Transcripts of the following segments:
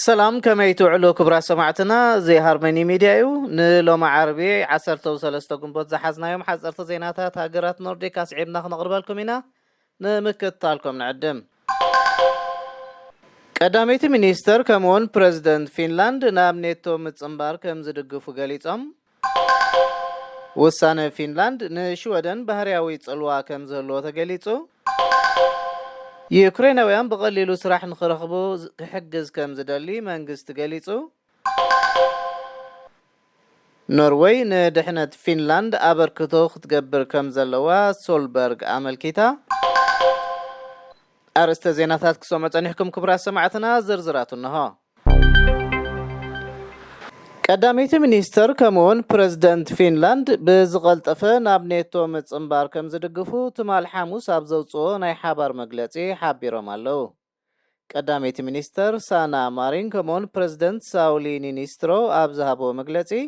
ሰላም ከመይ ትውዕሉ ክብራ ሰማዕትና ዘይ ሃርመኒ ሚድያ እዩ ንሎማ ዓርቢ 13 ግንቦት ዝሓዝናዮም ሓፀርቲ ዜናታት ሃገራት ኖርዲክ ኣስዒብና ክነቕርበልኩም ኢና ንምክትታልኩም ንዕድም ቀዳመይቲ ሚኒስተር ከምኡውን ፕረዚደንት ፊንላንድ ናብ ኔቶ ምፅምባር ከም ዝድግፉ ገሊፆም ውሳነ ፊንላንድ ንሽወደን ባህርያዊ ፅልዋ ከም ዝህልዎ ተገሊጹ ዩክሬናውያን በቀሊሉ ስራሕ ንኽረኽቡ ክሕግዝ ከም ዝደሊ መንግስቲ ገሊጹ ኖርዌይ ንድሕነት ፊንላንድ ኣበርክቶ ክትገብር ከም ዘለዋ ሶልበርግ ኣመልኪታ ኣርእስተ ዜናታት ክሰምዑ ፀኒሕኩም ክቡራት ሰማዕትና ዝርዝራቱ እንሆ ቀዳመይቲ ሚኒስተር ከምኡውን ፕረዚደንት ፊንላንድ ብዝቐልጠፈ ናብ ኔቶ ምፅምባር ከም ዝድግፉ ትማል ሓሙስ ኣብ ዘውፅኦ ናይ ሓባር መግለፂ ሓቢሮም ኣለው ቀዳመይቲ ሚኒስተር ሳና ማሪን ከምኡውን ፕረዚደንት ሳውሊ ኒኒስትሮ ኣብ ዝሃቦ መግለፂ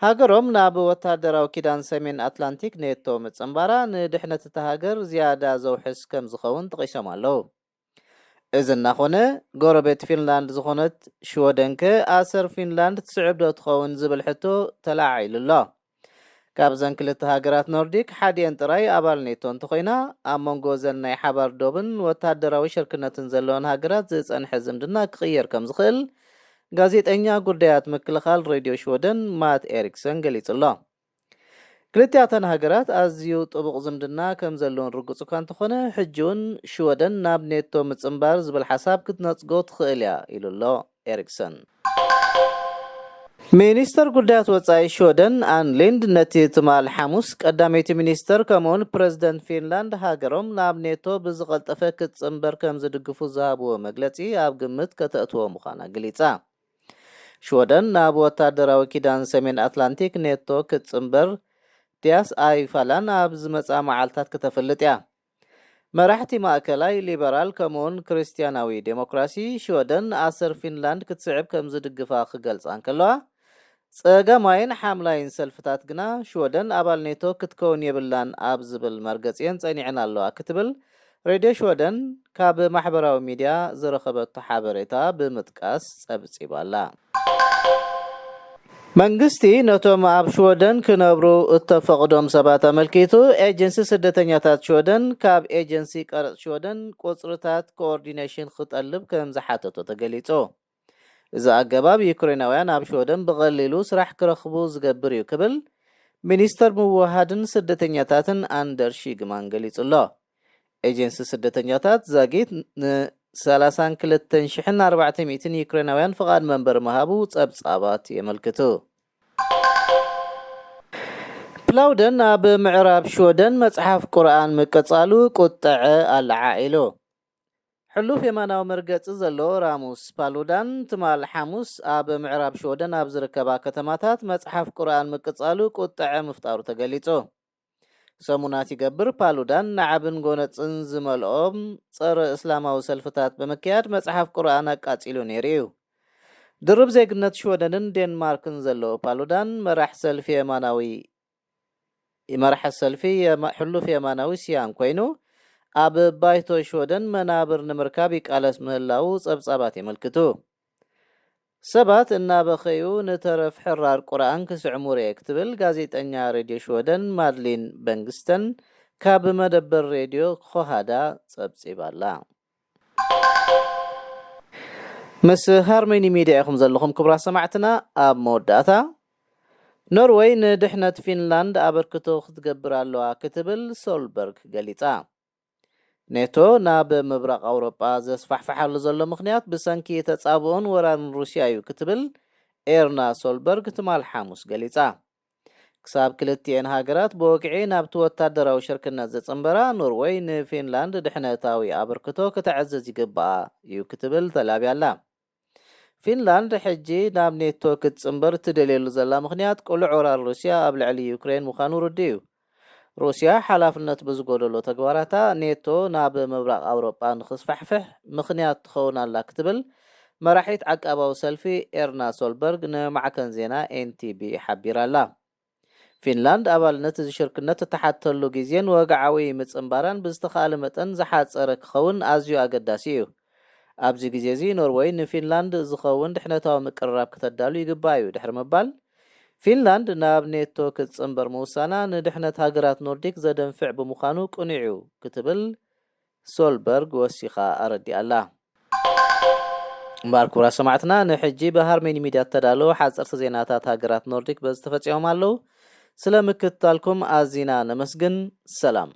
ሃገሮም ናብ ወታደራዊ ኪዳን ሰሜን ኣትላንቲክ ኔቶ ምፅምባራ ንድሕነት እታ ሃገር ዝያዳ ዘውሕስ ከም ዝኸውን ጠቂሶም ኣለው እዚ እናኾነ ጎረቤት ፊንላንድ ዝኾነት ሽወደንከ ኣሰር ፊንላንድ ትስዕብ ዶ ትኸውን ዝብል ሕቶ ተላዒሉ ኣሎ ካብዘን ክልተ ሃገራት ኖርዲክ ሓዲአን ጥራይ ኣባል ኔቶ እንተኮይና ኣብ መንጎ ዘን ናይ ሓባር ዶብን ወታደራዊ ሽርክነትን ዘለወን ሃገራት ዝፀንሐ ዝምድና ክቕየር ከም ዝኽእል ጋዜጠኛ ጉዳያት ምክልኻል ሬድዮ ሽወደን ማት ኤሪክሰን ገሊጹ ኣሎ ክልቲአተን ሃገራት ኣዝዩ ጥቡቕ ዝምድና ከም ዘለዎን ርግፁ እኳ እንተኾነ ሕጂ እውን ሽወደን ናብ ኔቶ ምፅምባር ዝብል ሓሳብ ክትነፅጎ ትኽእል እያ ኢሉ ኣሎ ኤሪክሰን ሚኒስተር ጉዳያት ወፃኢ ሽወደን ኣንሊንድ ነቲ ትማል ሓሙስ ቀዳመይቲ ሚኒስተር ከምኡውን ፕረዚደንት ፊንላንድ ሃገሮም ናብ ኔቶ ብዝቐልጠፈ ክትፅምበር ከም ዝድግፉ ዝሃብዎ መግለፂ ኣብ ግምት ከተእትዎ ምዃና ገሊፃ ሽወደን ናብ ወታደራዊ ኪዳን ሰሜን ኣትላንቲክ ኔቶ ክትፅምበር ዲያስ ኣይፋላን ኣብ ዝመፃ መዓልታት ከተፈልጥ እያ መራሕቲ ማእከላይ ሊበራል ከምኡውን ክርስቲያናዊ ዴሞክራሲ ሽወደን ኣሰር ፊንላንድ ክትስዕብ ከም ዝድግፋ ክገልፃ እንከለዋ ፀገማይን ሓምላይን ሰልፍታት ግና ሽወደን ኣባል ኔቶ ክትከውን የብላን ኣብ ዝብል መርገፂአን ፀኒዕን ኣለዋ ክትብል ሬድዮ ሽወደን ካብ ማሕበራዊ ሚድያ ዝረኸበቶ ሓበሬታ ብምጥቃስ ፀብፂባላ መንግስቲ ነቶም ኣብ ሽወደን ክነብሩ እተፈቅዶም ሰባት ኣመልኪቱ ኤጀንሲ ስደተኛታት ሽወደን ካብ ኤጀንሲ ቀረፅ ሽወደን ቁፅርታት ኮኦርዲኔሽን ክጠልብ ከም ዝሓተቶ ተገሊጹ እዚ ኣገባብ ዩክሬናውያን ኣብ ሽወደን ብቐሊሉ ስራሕ ክረኽቡ ዝገብር እዩ ክብል ሚኒስተር ምውሃድን ስደተኛታትን ኣንደር ሺግማን ገሊጹ ኣሎ ኤጀንሲ ስደተኛታት ዛጊት ን32,400 ዩክሬናውያን ፍቃድ መንበር መሃቡ ፀብጻባት የመልክቱ ፕላውደን ኣብ ምዕራብ ሽወደን መጽሓፍ ቁርኣን ምቅጻሉ ቁጥዐ ኣልዓኢሉ ሕሉፍ የማናዊ መርገፂ ዘለዎ ራሙስ ፓሉዳን ትማል ሓሙስ ኣብ ምዕራብ ሽወደን ኣብ ዝርከባ ከተማታት መጽሓፍ ቁርኣን ምቅጻሉ ቁጥዐ ምፍጣሩ ተገሊጹ ሰሙናት ይገብር ፓሉዳን ንዓብን ጎነፅን ዝመልኦም ፀረ እስላማዊ ሰልፍታት ብምክያድ መጽሓፍ ቁርኣን ኣቃፂሉ ነይሩ እዩ ድርብ ዜግነት ሽወደንን ዴንማርክን ዘለዎ ፓሉዳን መራሕ ሰልፊ ሕሉፍ የማናዊ ስያን ኮይኑ ኣብ ባይቶ ሽወደን መናብር ንምርካብ ይቃለስ ምህላው ፀብጻባት የመልክቱ ሰባት እናበኸዩ ንተረፍ ሕራር ቁርኣን ክስዕሙ ርየ ክትብል ጋዜጠኛ ሬድዮ ሽወደን ማድሊን በንግስተን ካብ መደበር ሬድዮ ኮሃዳ ፀብፂባላ ምስ ሃርመኒ ሚድያ ኢኹም ዘለኹም ክቡራት ሰማዕትና ኣብ መወዳእታ ኖርዌይ ንድሕነት ፊንላንድ ኣበርክቶ ክትገብር ኣለዋ ክትብል ሶልበርግ ገሊፃ ኔቶ ናብ ምብራቅ ኣውሮጳ ዘስፋሕፍሓሉ ዘሎ ምክንያት ብሰንኪ ተጻብኦን ወራን ሩስያ እዩ ክትብል ኤርና ሶልበርግ ትማል ሓሙስ ገሊፃ ክሳብ ክልቲአን ሃገራት ብወግዒ ናብቲ ወታደራዊ ሽርክነት ዘፅምበራ ኖርዌይ ንፊንላንድ ድሕነታዊ ኣበርክቶ ክትዕዘዝ ይግባኣ እዩ ክትብል ተላብያላ ፊንላንድ ሕጂ ናብ ኔቶ ክትፅምበር ትደልየሉ ዘላ ምክንያት ቁልዕ ወራር ሩስያ ኣብ ልዕሊ ዩክሬን ምዃኑ ርዲ እዩ ሩስያ ሓላፍነት ብዝጎደሎ ተግባራታ ኔቶ ናብ ምብራቅ ኣውሮጳ ንክስፋሕፍሕ ምክንያት ትኸውን ኣላ ክትብል መራሒት ዓቃባዊ ሰልፊ ኤርና ሶልበርግ ንማዕከን ዜና ኤንቲቢ ሓቢራላ ፊንላንድ ኣባልነት እዚ ሽርክነት እተሓተሉ ግዜን ወግዓዊ ምፅምባራን ብዝተኻእለ መጠን ዝሓፀረ ክኸውን ኣዝዩ ኣገዳሲ እዩ ኣብዚ ግዜ እዚ ኖርዌይ ንፊንላንድ ዝኸውን ድሕነታዊ ምቅርራብ ከተዳሉ ይግባእ እዩ ድሕሪ ምባል ፊንላንድ ናብ ኔቶ ክትጽምበር ምውሳና ንድሕነት ሃገራት ኖርዲክ ዘደንፍዕ ብምዃኑ ቅኑዑ ክትብል ሶልበርግ ወሲኻ ኣረዲኣላ። እምበር ክቡራ ሰማዕትና ንሕጂ ብሃርሜኒ ሚድያ ተዳለወ ሓጸርቲ ዜናታት ሃገራት ኖርዲክ በዝተፈጺሞም ኣለዉ። ስለምክትታልኩም ኣዚና ነመስግን። ሰላም